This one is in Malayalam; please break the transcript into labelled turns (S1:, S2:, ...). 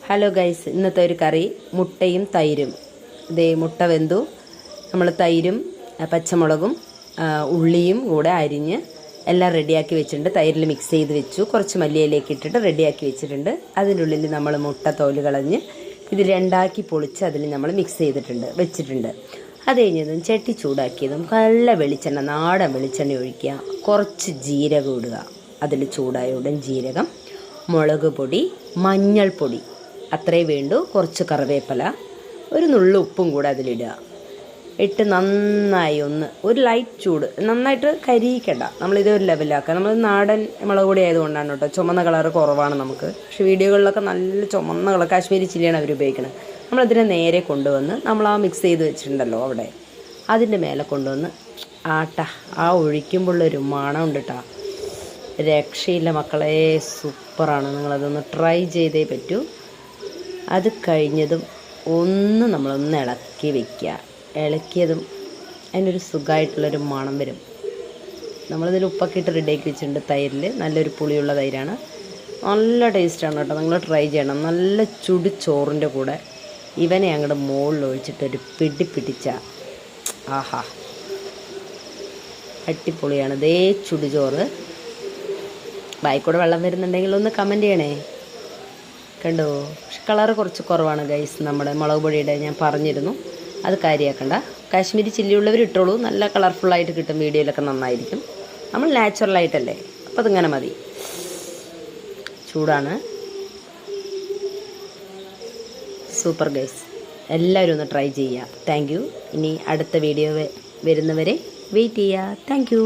S1: ഹലോ ഗൈസ്, ഇന്നത്തെ ഒരു കറി മുട്ടയും തൈരും. ഇതേ മുട്ട വെന്തു. നമ്മൾ തൈരും പച്ചമുളകും ഉള്ളിയും കൂടെ അരിഞ്ഞ് എല്ലാം റെഡിയാക്കി വെച്ചിട്ടുണ്ട്. തൈരിൽ മിക്സ് ചെയ്ത് വെച്ചു. കുറച്ച് മല്ലിയിലേക്ക് ഇട്ടിട്ട് റെഡിയാക്കി വെച്ചിട്ടുണ്ട്. അതിൻ്റെ ഉള്ളിൽ നമ്മൾ മുട്ട തോല് കളഞ്ഞ് ഇത് രണ്ടാക്കി പൊളിച്ച് അതിൽ നമ്മൾ മിക്സ് ചെയ്തിട്ടുണ്ട് വെച്ചിട്ടുണ്ട്. അത് കഴിഞ്ഞതും ചട്ടി ചൂടാക്കിയതും നല്ല വെളിച്ചെണ്ണ, നാടൻ വെളിച്ചെണ്ണ ഒഴിക്കുക. കുറച്ച് ജീരകം ഇടുക. അതിൽ ചൂടായ ഉടൻ ജീരകം, മുളക് പൊടി, മഞ്ഞൾപ്പൊടി അത്രേ വേണ്ടു. കുറച്ച് കറിവേപ്പില, ഒരു നുള്ളു ഉപ്പും കൂടെ അതിലിടുക. ഇട്ട് നന്നായി ഒരു ലൈറ്റ് ചൂട്, നന്നായിട്ട് കരിയിക്കണ്ട. നമ്മളിത് ഒരു ലെവലാക്കുക. നമ്മൾ നാടൻ മുളക് പൊടി ആയതുകൊണ്ടാണ് കേട്ടോ. ചുമന്ന കളറ് കുറവാണ് നമുക്ക്. പക്ഷേ വീഡിയോകളിലൊക്കെ നല്ല ചുമന്ന കളർ കാശ്മീരി ചില്ലിയാണ് അവർ ഉപയോഗിക്കുന്നത്. നമ്മളതിനെ നേരെ കൊണ്ടുവന്ന് നമ്മൾ ആ മിക്സ് ചെയ്ത് വെച്ചിട്ടുണ്ടല്ലോ അവിടെ, അതിൻ്റെ മേലെ കൊണ്ടുവന്ന് ആ ഒഴിക്കുമ്പോഴുള്ളൊരു മണം ഉണ്ട് കേട്ടോ. രക്ഷയില്ല മക്കളെ, സൂപ്പറാണ്. നിങ്ങളതൊന്ന് ട്രൈ ചെയ്തേ പറ്റൂ. അത് കഴിഞ്ഞതും നമ്മളൊന്ന് ഇളക്കി വയ്ക്കുക. ഇളക്കിയതും അതിനൊരു സുഖമായിട്ടുള്ളൊരു മണം വരും. നമ്മളിതിൽ ഉപ്പൊക്കെ ഇട്ട് റെഡിയാക്കി വെച്ചിട്ടുണ്ട്. തൈരിൽ നല്ലൊരു പുളിയുള്ള തൈരാണ്. നല്ല ടേസ്റ്റാണ് കേട്ടോ. നിങ്ങൾ ട്രൈ ചെയ്യണം. നല്ല ചുടി ചോറിൻ്റെ കൂടെ ഇവനെ അങ്ങോട്ട് മുകളിൽ ഒഴിച്ചിട്ടൊരു പിടിച്ച ആഹാ, അടിപൊളിയാണ്. ദേ ചുടുചോറ്. ബായിക്കൂടെ വെള്ളം വരുന്നുണ്ടെങ്കിൽ ഒന്ന് കമൻറ്റ് ചെയ്യണേ. കണ്ടോ, പക്ഷെ കളറ് കുറച്ച് കുറവാണ് ഗൈസ്. നമ്മുടെ മുളക് പൊടിയുടെ ഞാൻ പറഞ്ഞിരുന്നു, അത് കാര്യമാക്കണ്ട. കാശ്മീരി ചില്ലി ഉള്ളവർ ഇട്ടോളൂ, നല്ല കളർഫുള്ളായിട്ട് കിട്ടും. വീഡിയോയിലൊക്കെ നന്നായിരിക്കും. നമ്മൾ നാച്ചുറലായിട്ടല്ലേ, അപ്പോൾ അതിങ്ങനെ മതി. ചൂടാണ്. സൂപ്പർ ഗൈസ്, എല്ലാവരും ഒന്ന് ട്രൈ ചെയ്യുക. Thank you. ഇനി അടുത്ത വീഡിയോ വരുന്നവരെ വെയിറ്റ് ചെയ്യുക. Thank you.